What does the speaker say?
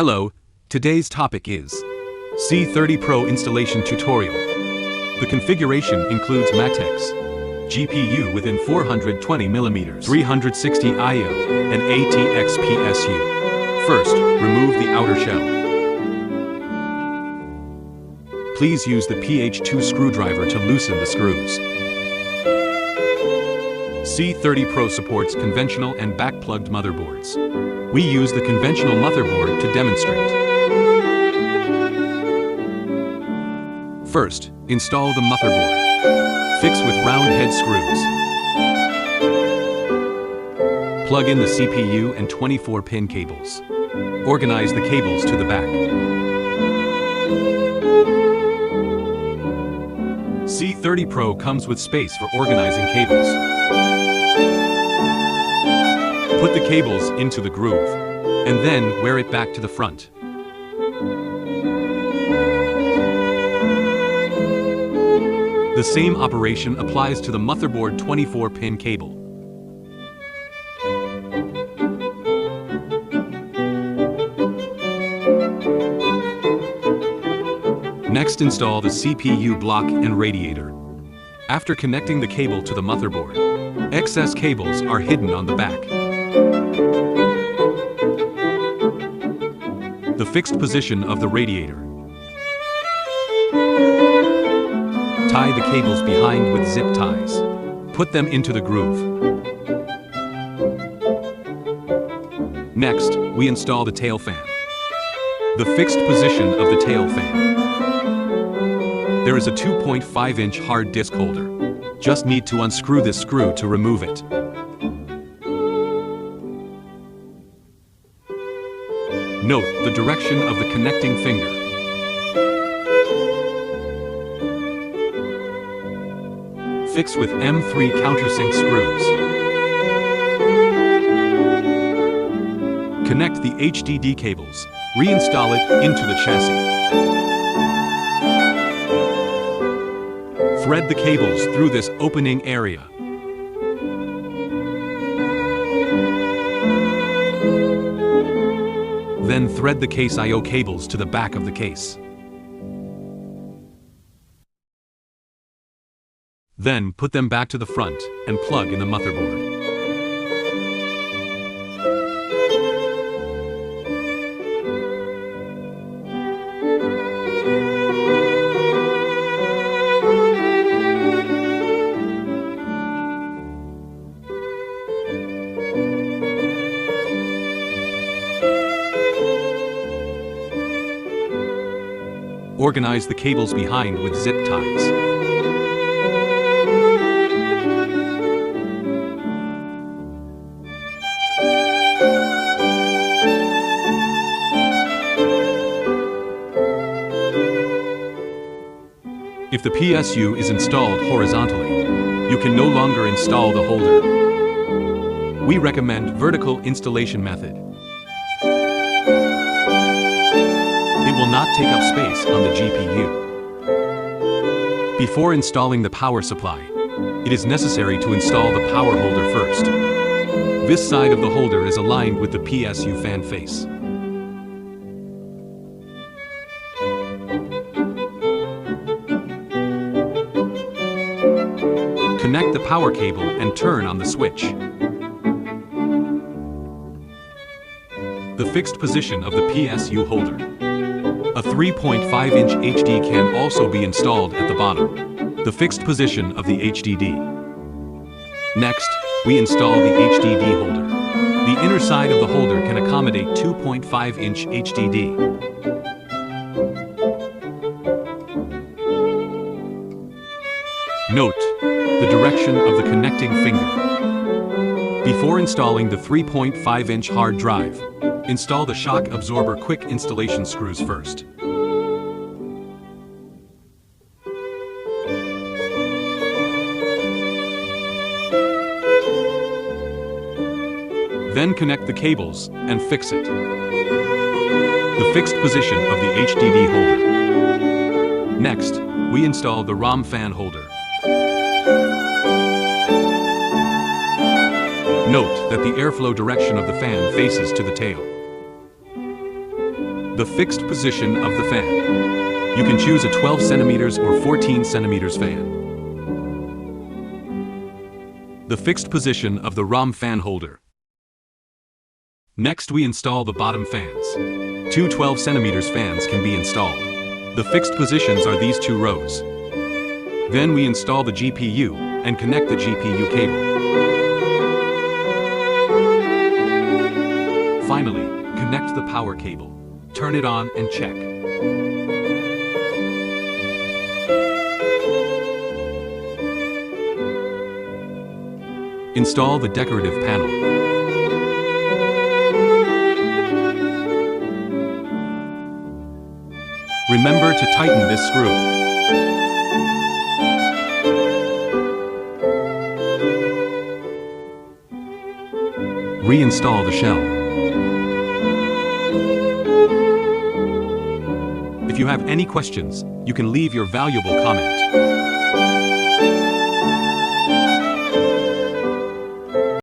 Hello, today's topic is C30PRO installation tutorial. The configuration includes MATX GPU within 420mm 360 AIO and ATX PSU. First, remove the outer shell. Please use the PH2 screwdriver to loosen the screws. C30PRO supports conventional and back-plugged motherboards. We use the conventional motherboard to demonstrate. First, install the motherboard. Fix with round head screws. Plug in the CPU and 24-pin cables. Organize the cables to the back. C30PRO comes with space for organizing cables. Put the cables into the groove, and then wear it back to the front. The same operation applies to the motherboard 24-pin cable. Next, install the CPU block and radiator. After connecting the cable to the motherboard, excess cables are hidden on the back. The fixed position of the radiator. Tie the cables behind with zip ties. Put them into the groove. Next, we install the tail fan. The fixed position of the tail fan. There is a 2.5-inch hard disk holder. Just need to unscrew this screw to remove it. Note the direction of the connecting finger. Fix with M3 countersink screws. Connect the HDD cables. Reinstall it into the chassis. Thread the cables through this opening area. Then thread the case I/O cables to the back of the case. Then put them back to the front and plug in the motherboard. Organize the cables behind with zip ties. If the PSU is installed horizontally, you can no longer install the holder. We recommend vertical installation method. It will not take up space on the GPU. Before installing the power supply, it is necessary to install the power holder first. This side of the holder is aligned with the PSU fan face. Connect the power cable and turn on the switch. The fixed position of the PSU holder. A 3.5-inch HD can also be installed at the bottom. The fixed position of the HDD. Next, we install the HDD holder. The inner side of the holder can accommodate 2.5-inch HDD. Note the direction of the connecting finger. Before installing the 3.5-inch hard drive, install the shock absorber quick installation screws first. Then connect the cables and fix it. The fixed position of the HDD holder. Next, we install the ROM fan holder. Note that the airflow direction of the fan faces to the tail. The fixed position of the fan. You can choose a 12 centimeters or 14 centimeters fan. The fixed position of the ROM fan holder. Next we install the bottom fans. Two 12 centimeters fans can be installed. The fixed positions are these two rows. Then we install the GPU and connect the GPU cable. Finally, connect the power cable. Turn it on and check. Install the decorative panel. Remember to tighten this screw. Reinstall the shell. If you have any questions, you can leave your valuable comment.